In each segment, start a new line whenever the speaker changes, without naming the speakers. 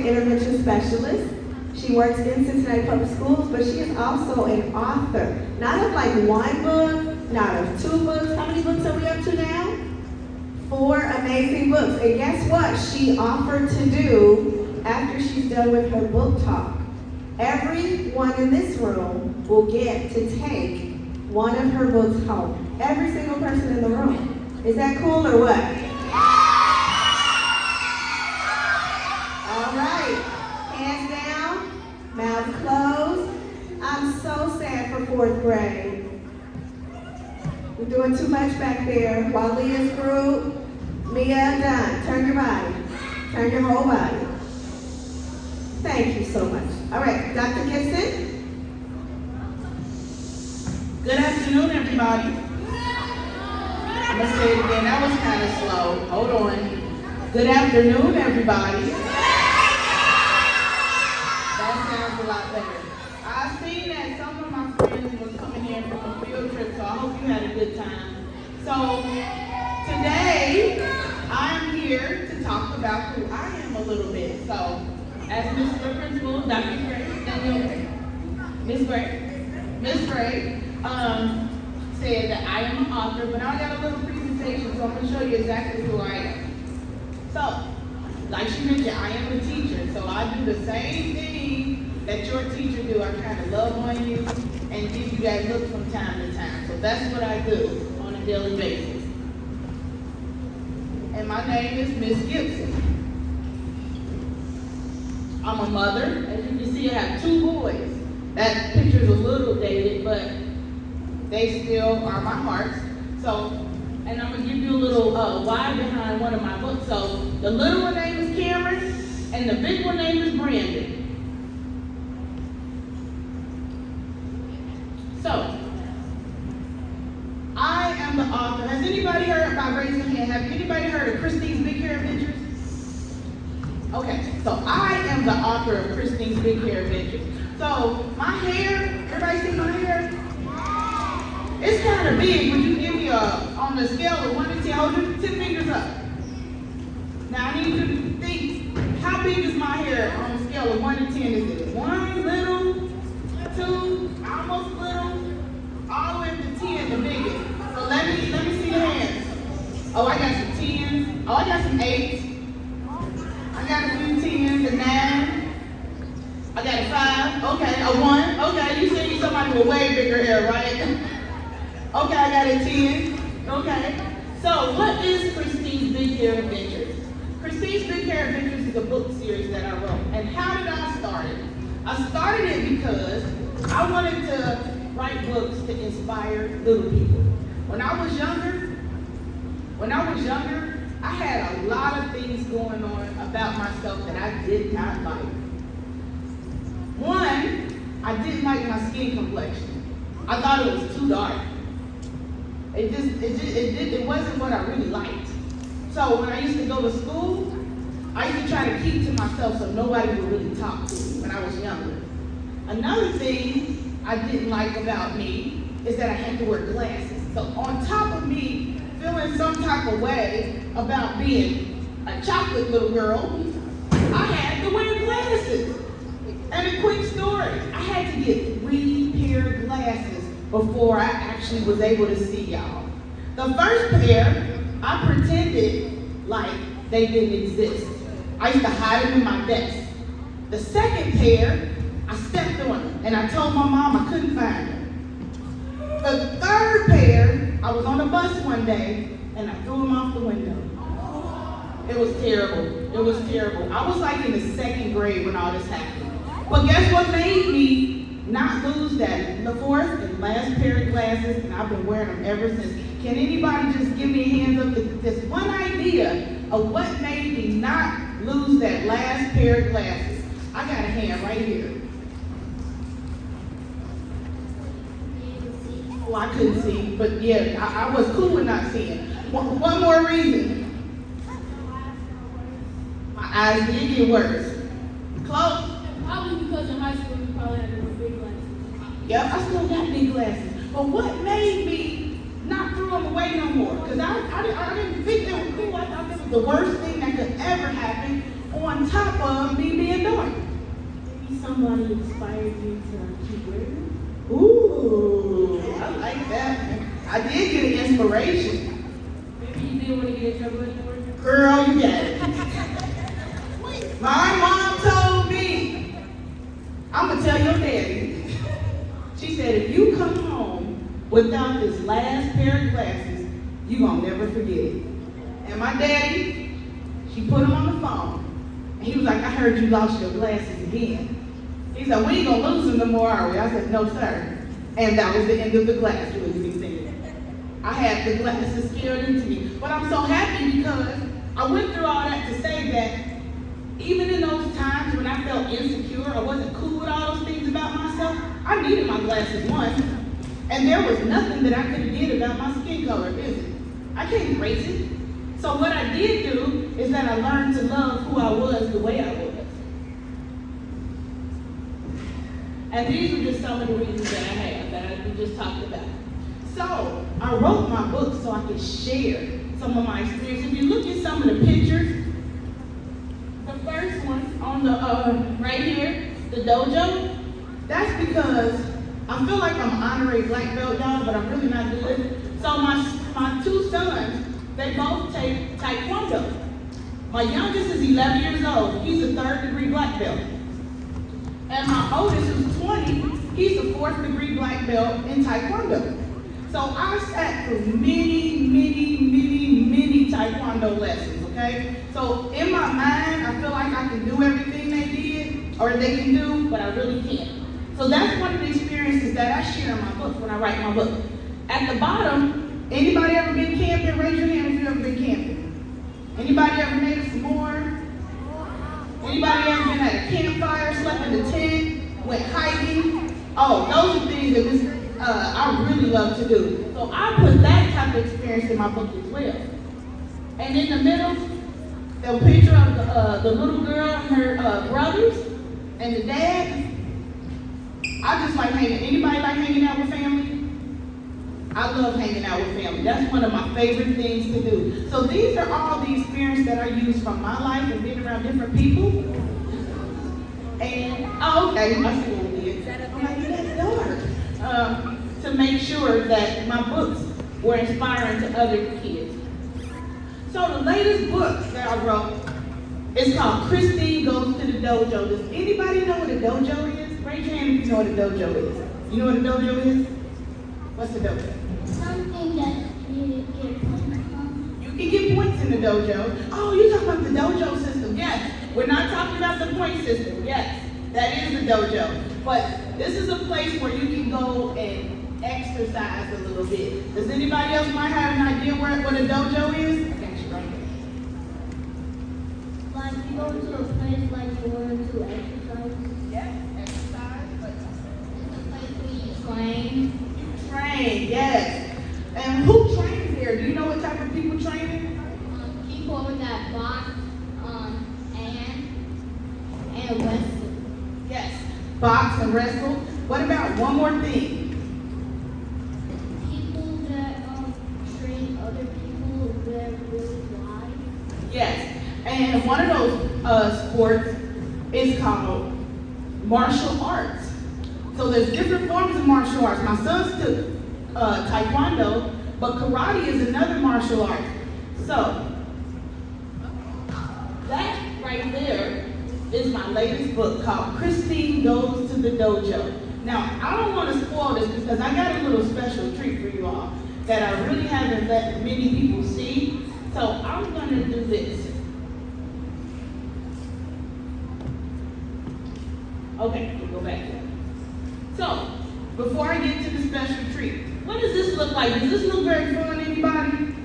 an intervention specialist. She works in Cincinnati Public Schools, but she is also an author. Not of like one book, not of two books. How many books are we up to now? 4 amazing books. And guess what? She offered to do after she's done with her book talk. Everyone in this room will get to take one of her books home. Every single person in the room. Is that cool or what? All right. Hands down, mouth closed. I'm so sad for 4th grade. We're doing too much back there. While Leah's group, Mia, done. Turn your body. Turn your whole body. Thank you so much. All right, Dr. Gibson.
Good afternoon, everybody. I'm going to say it again. That was kind of slow. Hold on. Good afternoon, everybody. That sounds a lot better. I've seen that some of my friends were coming here from a field trip, so I hope you had a good time. So today, I'm here to talk about who I am a little bit. So, as Mr. Principal, Dr. Gray, Miss Gray, said that I am an author, but I got a little presentation, so I'm going to show you exactly who I am. So, like she mentioned, I am a teacher, so I do the same thing that your teacher do. I kind of love on you and give you guys looks from time to time. So that's what I do on a daily basis. And my name is Miss Gibson. I'm a mother. As you can see, I have 2 boys. That picture's a little dated, but they still are my hearts. So, and I'm gonna give you a little why behind one of my books. So, the little one name is Cameron, and the big one name is Brandon. So, I am the author. Has anybody heard, by raising your hand, have anybody heard of Christine's Big Hair Adventures? Okay, so I am the author of Christine's Big Hair Adventures. So, my hair, everybody see my hair? It's kind of big. Would you give me on the scale of 1 to 10, hold your 10 fingers up. Now, I need you to think, how big is my hair on the scale of 1 to 10? Is it 1, little, 2, almost little, all the way up to 10, the biggest? So let me see the hands. Oh, I got some 10s. Oh, I got some 8s. I got a few 10s, a 9. I got a 5. Okay, a 1. Okay, you see somebody with way bigger hair, right? Okay, I got a 10. Okay. So, what is Christine's Big Hair Adventures? Christine's Big Hair Adventures is a book series that I wrote. And how did I start it? I started it because I wanted to write books to inspire little people. When I was younger, I had a lot of things going on about myself that I did not like. One, I didn't like my skin complexion. I thought it was too dark. It wasn't what I really liked. So when I used to go to school, I used to try to keep to myself so nobody would really talk to me when I was younger. Another thing I didn't like about me is that I had to wear glasses. So on top of me feeling some type of way about being a chocolate little girl, I had to wear glasses. And a quick story, I had to get 3 pair of glasses before I actually was able to see y'all. The first pair, I pretended like they didn't exist. I used to hide them in my desk. The second pair, I stepped on them and I told my mom I couldn't find them. The third pair, I was on a bus one day and I threw them off the window. It was terrible. It was terrible. I was like in the 2nd grade when all this happened. But guess what made me not lose that? The 4th and last pair of glasses, and I've been wearing them ever since. Can anybody just give me a hands up with this one idea of what made me not lose that last pair of glasses? I got a hand right here. Oh, I couldn't see, but yeah, I was cool with not seeing. One more reason. My eyes did get worse. Close.
Probably because in high school you probably had to wear big glasses.
Yep, I still got big glasses. But what made me not throw them away no more? Because I didn't think they were cool. I thought this was the worst thing that could ever happen on top of me being
somebody inspired you to keep wearing them?
Ooh, I like that. I did get an inspiration.
Maybe you didn't want to get in trouble anymore?
Girl, you got it. My mom told me, I'm going to tell your daddy. She said, if you come home without this last pair of glasses, you going to never forget it. And my daddy, she put him on the phone. And he was like, I heard you lost your glasses again. He said, we ain't going to lose them no more, are we? I said, no, sir. And that was the end of the glass losing thing. I had the glasses scared into me. But I'm so happy because I went through all that to say that even in those times when I felt insecure, I wasn't cool with all those things about myself, I needed my glasses once. And there was nothing that I could have did about my skin color, is it? I can't erase it. So what I did do is that I learned to love who I was the way I was. And these are just some of the reasons that I have that we just talked about. So I wrote my book so I could share some of my experience. If you look at some of the pictures, the first one on the right here, the dojo, that's because I feel like I'm honorary black belt, y'all, but I'm really not good. So my two sons, they both take taekwondo. My youngest is 11 years old. He's a 3rd degree black belt. And my oldest, who's 20, he's a 4th degree black belt in taekwondo. So I sat through many taekwondo lessons, okay? So in my mind, I feel like I can do everything they did, or they can do, but I really can't. So that's one of the experiences that I share in my book when I write my book. At the bottom, anybody ever been camping? Raise your hand if you've ever been camping. Anybody ever made a s'more? Anybody ever been at a campfire, slept in a tent, went hiking? Oh, those are things that I really love to do. So I put that type of experience in my book as well. And in the middle, the picture of the little girl and her brothers and the dad. I just like hanging. Anybody like hanging out with family? I love hanging out with family. That's one of my favorite things to do. So these are all the experiences that I use from my life and being around different people. And, oh, okay, I see what we did. I'm like, that's dark. To make sure that my books were inspiring to other kids. So the latest book that I wrote is called Christine Goes to the Dojo. Does anybody know what a dojo is? Raise your hand if you know what a dojo is. You know what a dojo is? What's a dojo?
Something that you get points from.
You can get points in the dojo. Oh, you're talking about the dojo system. Yes. We're not talking about the point system. Yes. That is the dojo. But this is a place where you can go and exercise a little bit. Does anybody else might have an idea what a dojo is? I got you right here.
Like you go to a place like you want to exercise.
Yes, exercise, but
It's a place where you train.
you train, yes. And who trains there? Do you know what type of people train?
People that box and wrestle.
Yes, box and wrestle. What about one more thing?
People that train other people that really fly.
Yes, and one of those sports is called martial arts. So there's different forms of martial arts. My sons took taekwondo, but karate is another martial art. So that right there is my latest book called Christine Goes to the Dojo. Now, I don't want to spoil this because I got a little special treat for you all that I really haven't let many people see. So I'm going to do this. Okay, we'll go back there. So, before I get to the special treat, what does this look like? Does this look very fun, anybody?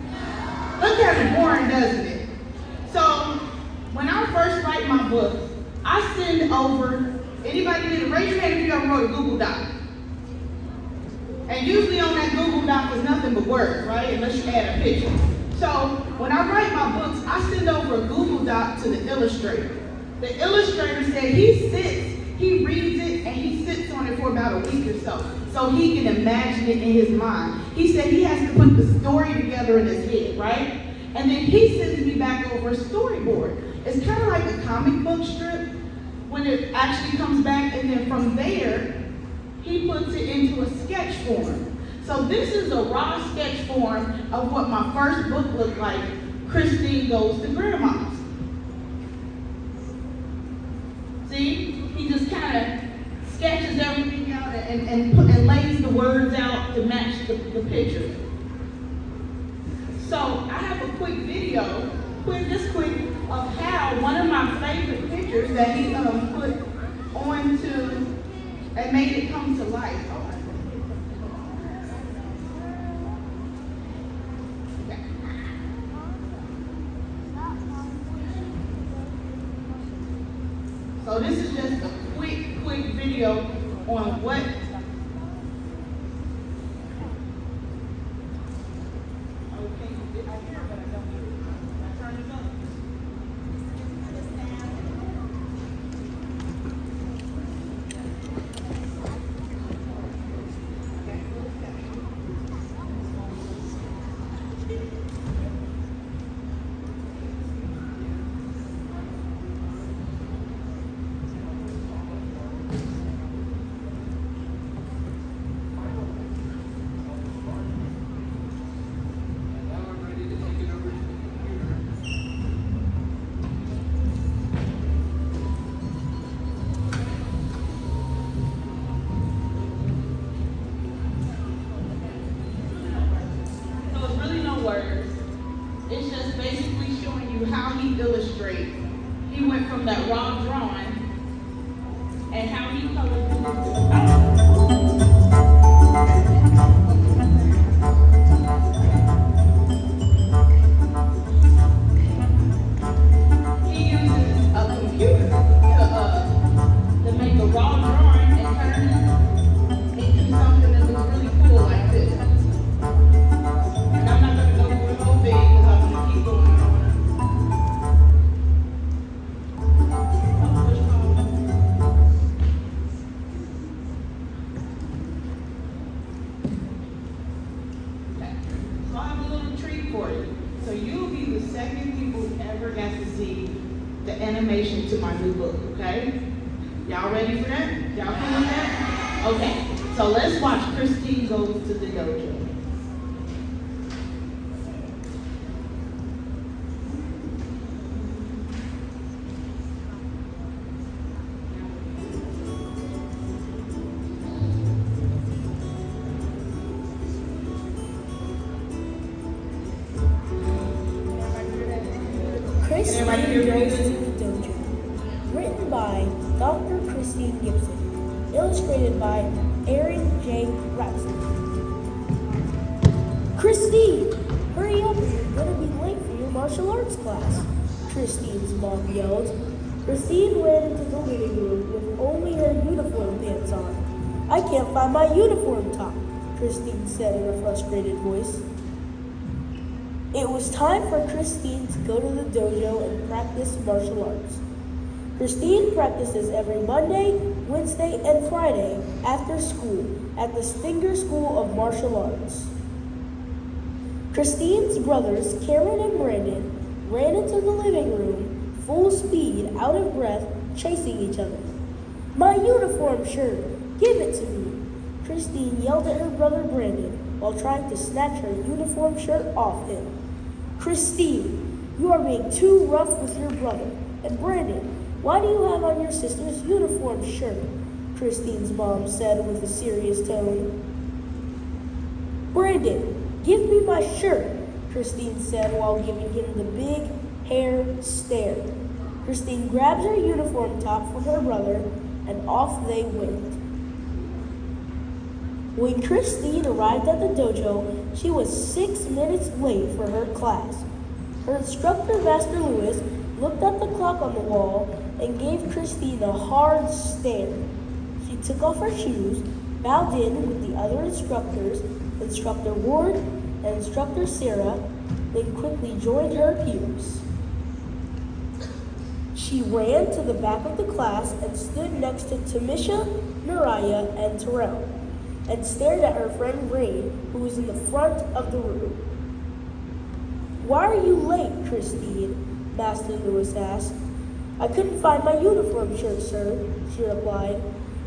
Look kind of boring, doesn't it? So, when I first write my book, I send over, anybody need to raise your hand if you ever wrote a Google Doc. And usually on that Google Doc is nothing but words, right? Unless you add a picture. So, when I write my books, I send over a Google Doc to the illustrator. The illustrator said he reads it, and he sits on it for about a week or so he can imagine it in his mind. He said he has to put the story together in his head, right? And then he sends me back over a storyboard. It's kind of like a comic book strip. When when it actually comes back, and then from there, he puts it into a sketch form. So this is a raw sketch form of what my first book looked like, Christine Goes to Grandma's. See, he just kind of sketches everything out and lays the words out to match the picture. So I have a quick video, of how one of my favorite pictures that he put onto and made it come to life. Okay. So this is just a quick video on what. It's just basically showing you how he illustrates. He went from that raw drawing and how he colored the He uses a computer to make a raw drawing and turn it into something that looks really cool like this. And I'm not going to go through the whole thing because I'm going to keep going on. Okay. So I have a little treat for you. So you'll be the second people who ever got to see the animation to my new book, okay? Y'all ready for that? Y'all cool with that? Okay. So let's watch Christine Goes to the Dojo.
Christine Goes to the Dojo. Written by Dr. Christine Gibson. Illustrated by Aaron J. Ratson. Christine, hurry up or you're going to be late for your martial arts class, Christine's mom yelled. Christine ran into the living room with only her uniform pants on. I can't find my uniform top, Christine said in a frustrated voice. It was time for Christine to go to the dojo and practice martial arts. Christine practices every Monday, Wednesday, and Friday after school at the Stinger School of Martial Arts. Christine's brothers, Cameron and Brandon, ran into the living room, full speed, out of breath, chasing each other. My uniform shirt, give it to me, Christine yelled at her brother Brandon while trying to snatch her uniform shirt off him. Christine, you are being too rough with your brother. And Brandon, why do you have on your sister's uniform shirt? Christine's mom said with a serious tone. Brandon, give me my shirt, Christine said while giving him the big hair stare. Christine grabs her uniform top from her brother and off they went. When Christine arrived at the dojo, she was 6 minutes late for her class. Her instructor, Master Lewis, looked at the clock on the wall and gave Christine a hard stare. She took off her shoes, bowed in with the other instructors, Instructor Ward and Instructor Sarah, then quickly joined her peers. She ran to the back of the class and stood next to Tamisha, Nariah, and Terrell, and stared at her friend Rain, who was in the front of the room. Why are you late, Christine? Master Lewis asked. I couldn't find my uniform shirt, sir, she replied.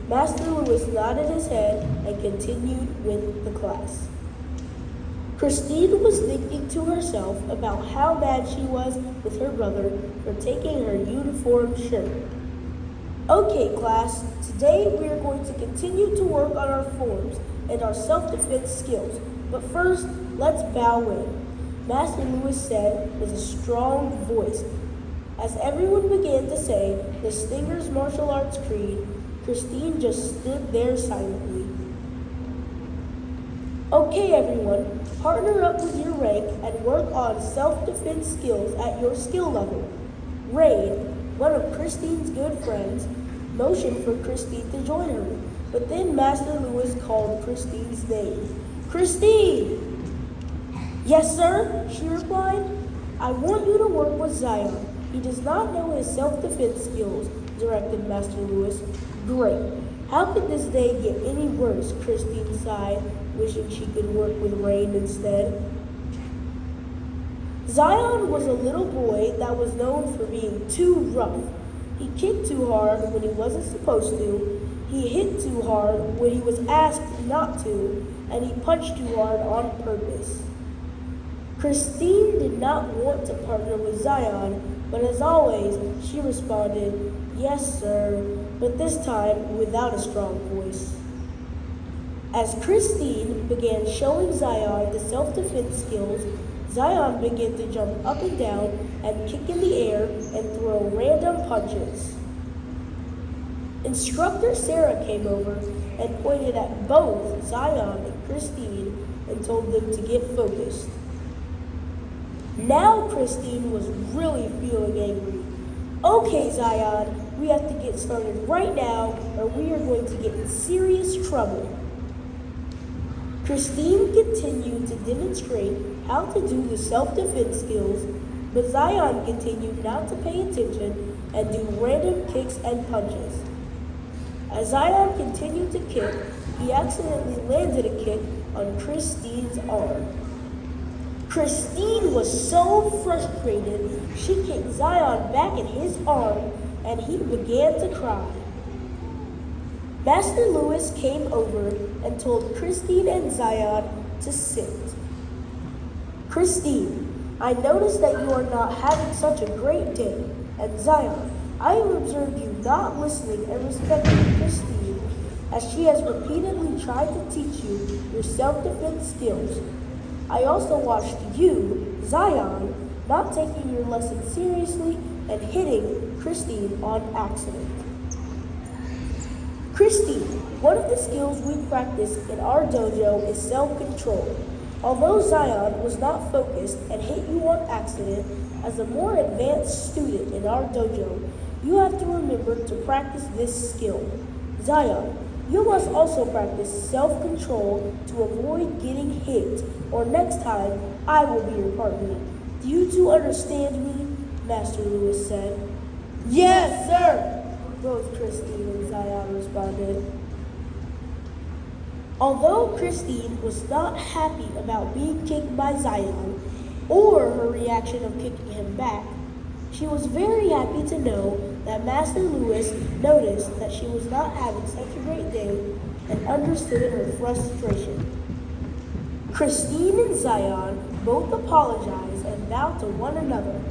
Master Lewis nodded his head and continued with the class. Christine was thinking to herself about how mad she was with her brother for taking her uniform shirt. Okay, class, today we are going to continue to work on our forms and our self-defense skills. But first, let's bow in, Master Lewis said with a strong voice. As everyone began to say the Stinger's martial arts creed, Christine just stood there silently. Okay, everyone, partner up with your rank and work on self-defense skills at your skill level. Rain, one of Christine's good friends, motioned for Christine to join her, but then Master Lewis called Christine's name. Christine! Yes, sir, she replied. I want you to work with Zion. He does not know his self-defense skills, directed Master Lewis. Great. How could this day get any worse? Christine sighed, wishing she could work with Rain instead. Zion was a little boy that was known for being too rough. He kicked too hard when he wasn't supposed to, he hit too hard when he was asked not to, and he punched too hard on purpose. Christine did not want to partner with Zion, but as always, she responded, yes, sir, but this time without a strong voice. As Christine began showing Zion the self-defense skills, Zion began to jump up and down and kick in the air and throw random punches. Instructor Sarah came over and pointed at both Zion and Christine and told them to get focused. Now Christine was really feeling angry. Okay, Zion, we have to get started right now or we are going to get in serious trouble. Christine continued to demonstrate how to do the self-defense skills, but Zion continued not to pay attention and do random kicks and punches. As Zion continued to kick, he accidentally landed a kick on Christine's arm. Christine was so frustrated, she kicked Zion back in his arm and he began to cry. Master Lewis came over and told Christine and Zion to sit. Christine, I noticed that you are not having such a great day, and Zion, I have observed you not listening and respecting Christine as she has repeatedly tried to teach you your self-defense skills. I also watched you, Zion, not taking your lesson seriously and hitting Christine on accident. Christine, one of the skills we practice in our dojo is self-control. Although Zion was not focused and hit you on accident, as a more advanced student in our dojo, you have to remember to practice this skill. Zion, you must also practice self-control to avoid getting hit, or next time, I will be your partner. Do you two understand me? Master Lewis said. Yes, sir, both Christine and Zion responded. Although Christine was not happy about being kicked by Zion, or her reaction of kicking him back, she was very happy to know that Master Lewis noticed that she was not having such a great day and understood her frustration. Christine and Zion both apologized and bowed to one another.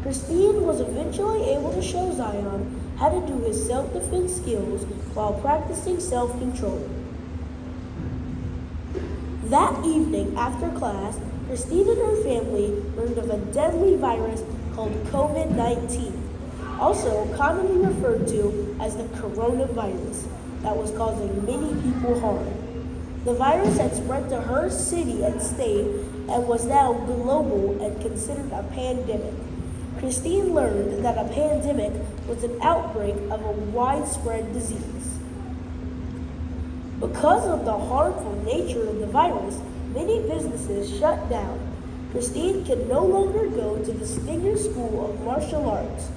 Christine was eventually able to show Zion how to do his self-defense skills while practicing self-control. That evening after class, Christine and her family learned of a deadly virus called COVID-19, also commonly referred to as the coronavirus, that was causing many people harm. The virus had spread to her city and state and was now global and considered a pandemic. Christine learned that a pandemic was an outbreak of a widespread disease. Because of the harmful nature of the virus, many businesses shut down. Christine could no longer go to the Stinger School of Martial Arts,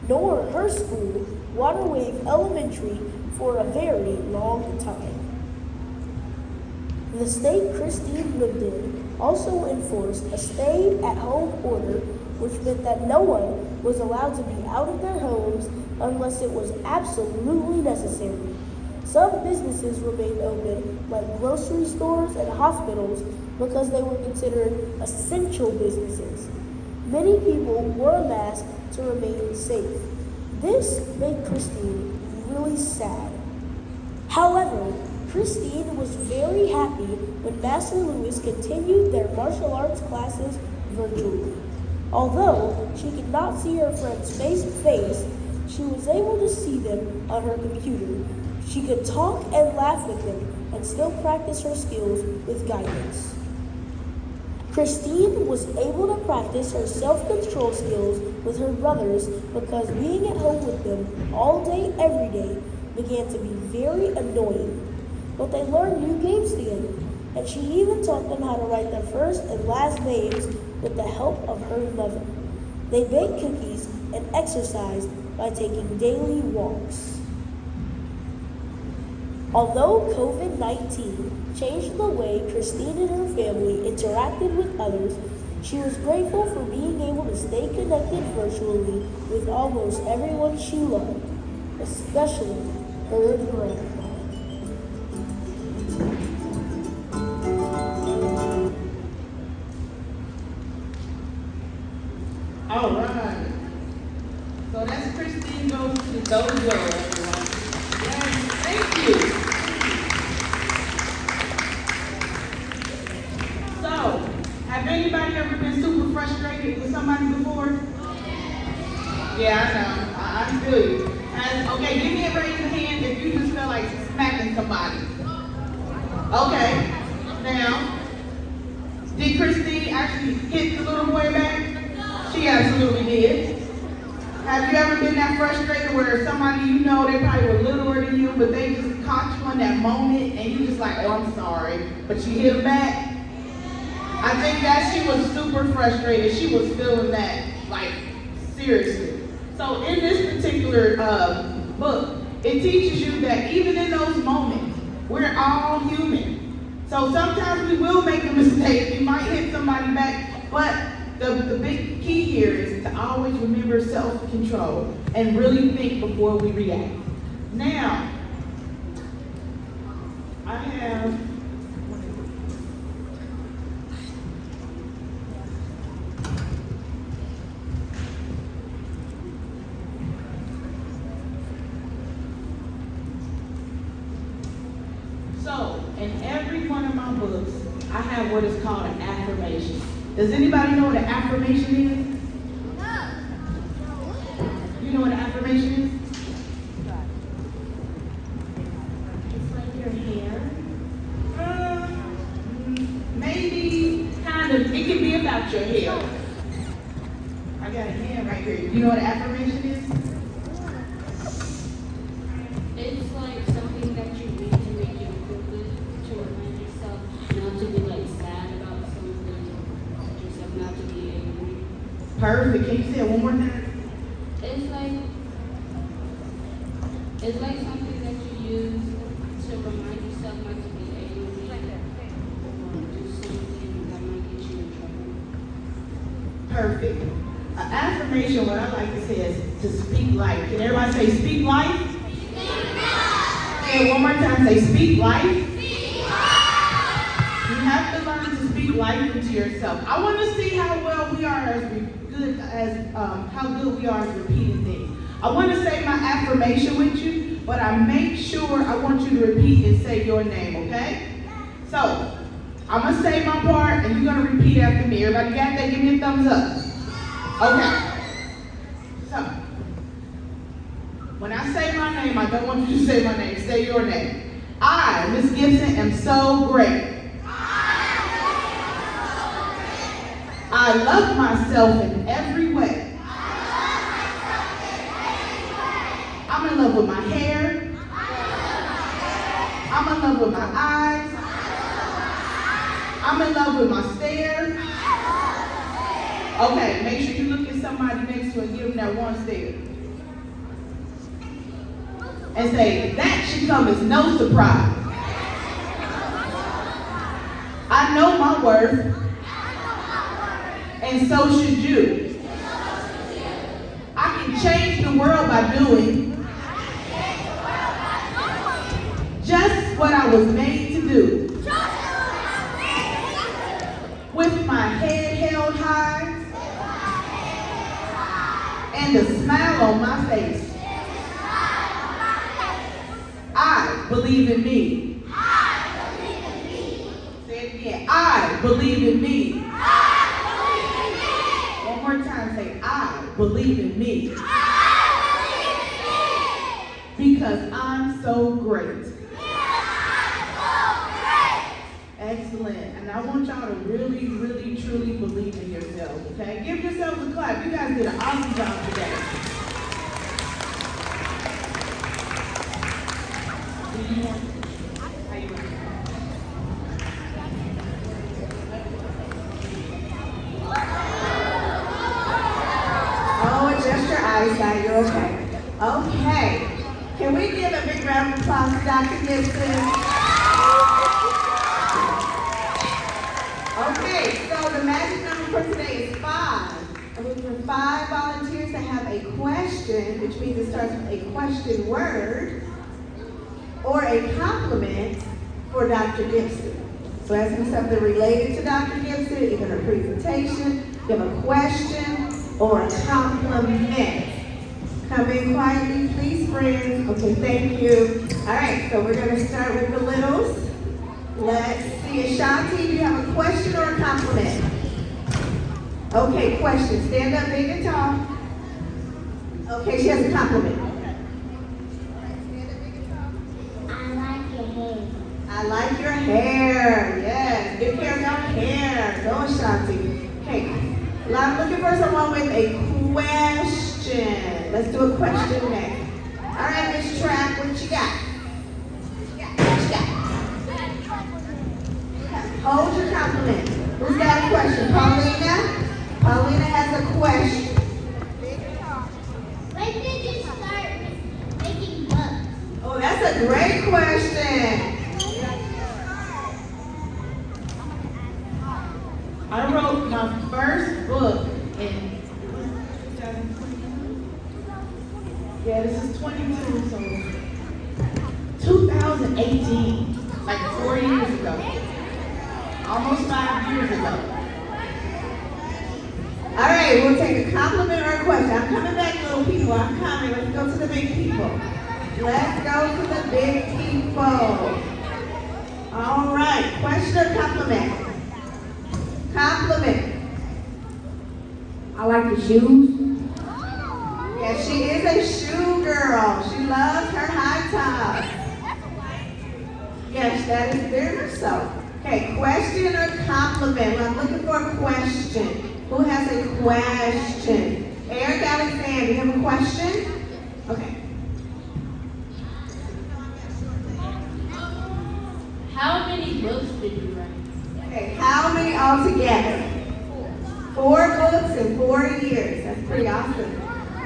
nor her school, Waterwave Elementary, for a very long time. The state Christine lived in also enforced a stay-at-home order which meant that no one was allowed to be out of their homes unless it was absolutely necessary. Some businesses remained open, like grocery stores and hospitals, because they were considered essential businesses. Many people wore a mask to remain safe. This made Christine really sad. However, Christine was very happy when Master Lewis continued their martial arts classes virtually. Although she could not see her friends face to face, she was able to see them on her computer. She could talk and laugh with them and still practice her skills with guidance. Christine was able to practice her self-control skills with her brothers because being at home with them all day, every day, began to be very annoying. But they learned new games together, and she even taught them how to write their first and last names with the help of her mother. They baked cookies and exercised by taking daily walks. Although COVID-19 changed the way Christine and her family interacted with others, she was grateful for being able to stay connected virtually with almost everyone she loved, especially her grandma.
All right. So that's Christine goes to the Dojo, everyone. Yes, thank you. So, have anybody ever been super frustrated with somebody before? Yeah, I know. I feel you. And, okay, give me a raise of hand if you just feel like smacking somebody. Okay. Now, did Christine actually hit the little boy back? She absolutely did. Have you ever been that frustrated where somebody you know, they probably were littler than you, but they just caught you in that moment and you just like, oh, I'm sorry, but you hit them back? I think that she was super frustrated. She was feeling that, like, seriously. So in this particular book, it teaches you that even in those moments, we're all human. So sometimes we will make a mistake. We might hit somebody back, but the big key here is to always remember self-control and really think before we react. Now, I have so in every one of my books, I have what is called an affirmation. Does anybody know what an affirmation is? You know what an affirmation is? It's like your hair. Maybe, kind of. It can be about your hair. I got a hand right here. You know what an affirmation is?
It's like something that you read to make you feel good, to remind yourself not to be like sad about something, yourself not to be angry.
Perfect. Can you say it one more time?
It's like something that you use to remind yourself not to be angry or do something that might get you in trouble.
Perfect. An affirmation, what I like to say is to speak life. Can everybody say speak life? Say it one more time. Say speak life. You have to learn to speak life into yourself. I want to see how well we are how good we are at repeating things. I want to say my affirmation with you, but I make sure I want you to repeat and say your name, okay? So, I'm going to say my part, and you're going to repeat after me. Everybody got that? Give me a thumbs up. Okay. So, when I say my name, I don't want you to say my name. Say your name. I, Miss Gibson, am so great. I love myself in every way. I'm in love with my hair. I'm in love with my eyes. I'm in love with my stare. Okay, make sure you look at somebody next to you and give them that one stare. And say, that should come as no surprise. I know my worth. And so should you. change the world by doing just what I was made to do. With my head held high and a smile on my face. I believe in me. Say it again. I believe in me. One more time, say, I believe in me. Because I'm so great. Excellent. And I want y'all to really, really, truly believe in yourselves, okay? Give yourselves a clap. You guys did an awesome job today. Do you want? How you want?
Oh, adjust your eyesight. You're okay. Okay. Can we give a big round of applause to Dr. Gibson? Okay, so the magic number for today is 5. I'm looking for 5 volunteers to have a question, which means it starts with a question word, or a compliment for Dr. Gibson. So ask me something related to Dr. Gibson, either her presentation, you have a question, or a compliment. Come in quietly, please, friends. Okay, thank you. All right, so we're going to start with the littles. Let's see, Ashanti, do you have a question or a compliment? Okay, question. Stand up big and tall. Okay, she has a compliment. I like your hair. Yes, good care of your hair. Go, Ashanti. Okay, well, I'm looking for someone with a question. Let's do a question next. All right, Miss Trapp, what you got? What you got? Hold your compliment. Who's got a question? Paulina? Paulina has a question.
When did you start making books?
Oh, that's a great question.
I wrote my first book in 2022. Yeah, this is 22, so 2018, like 4 years ago. Almost 5 years ago.
All right, we'll take a compliment or a question. I'm coming back, little people. I'm coming. Let's go to the big people. Let's go to the big people. All right, question or compliment? Compliment.
I like the shoes.
Yes, she is a shoe girl. She loves her high tops. Yes, that is very much so. Okay, question or compliment? Well, I'm looking for a question. Who has a question? Eric Alexander, you have a question? Okay.
How many books did you write?
Okay, how many altogether? 4 books in 4 years. That's pretty awesome.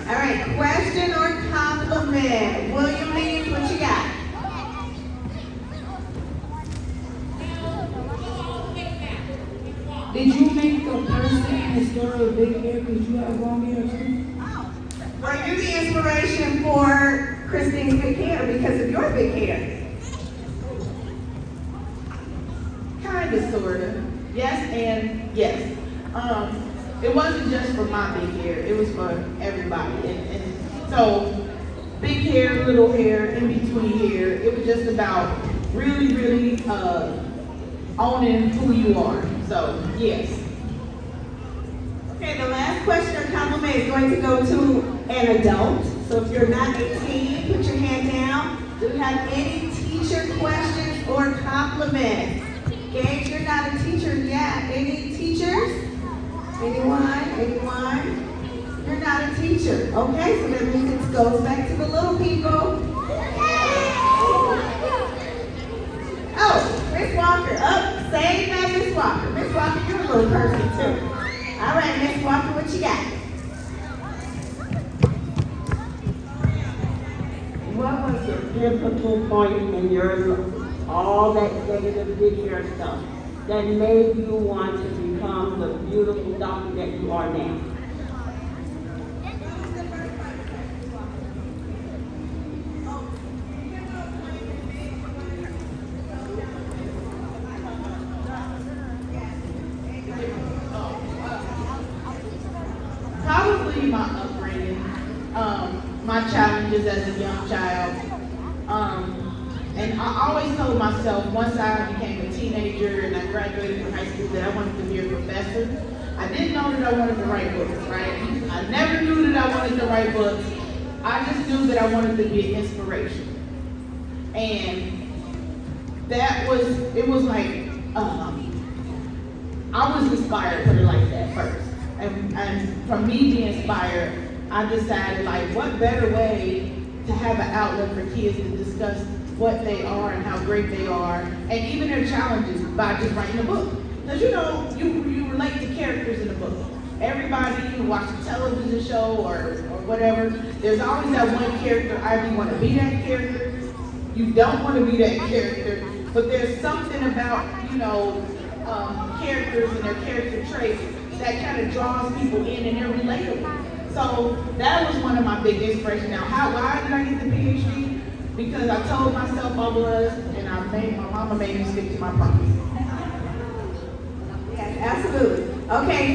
All right, question or compliment? William Means, what you got?
Did you make the person in the story with big hair because you have long hair too?
Were you the inspiration for Christine's big hair because of your big hair?
Kind of, sort of. Yes and yes. It wasn't just for my big hair. It was for everybody. And so, big hair, little hair, in between hair. It was just about really, really owning who you are. So, yes.
Okay, the last question or compliment is going to go to an adult. So if you're not 18, put your hand down. Do you have any teacher questions or compliments? Gage, you're not a teacher yet. Any teachers? Anyone? Anyone? You're not a teacher. Okay, so that means it goes back to the little people. Oh, Miss Walker. Up, save that Miss Walker. Miss Walker, you're a little person too. All right, Miss Walker, what you got?
What was the pivotal point in your life, all that negative big hair stuff, that made you want to become the beautiful doctor that you are now?
as a young child. And I always told myself once I became a teenager and I graduated from high school that I wanted to be a professor. I didn't know that I wanted to write books, right? I never knew that I wanted to write books. I just knew that I wanted to be an inspiration. And it was like, I was inspired, put it like that first. And from me being inspired, I decided like, what better way to have an outlet for kids to discuss what they are and how great they are, and even their challenges by just writing a book. Because you relate to characters in the book. Everybody who watches a television show or whatever, there's always that one character, either you want to be that character, you don't want to be that character, but there's something about, characters and their character traits that kind of draws people in and they're relatable. So that was one of my big inspirations. Now, why did I get the PhD? Because I told myself I was, and my mama made me stick to my promise.
Yes, absolutely. Okay,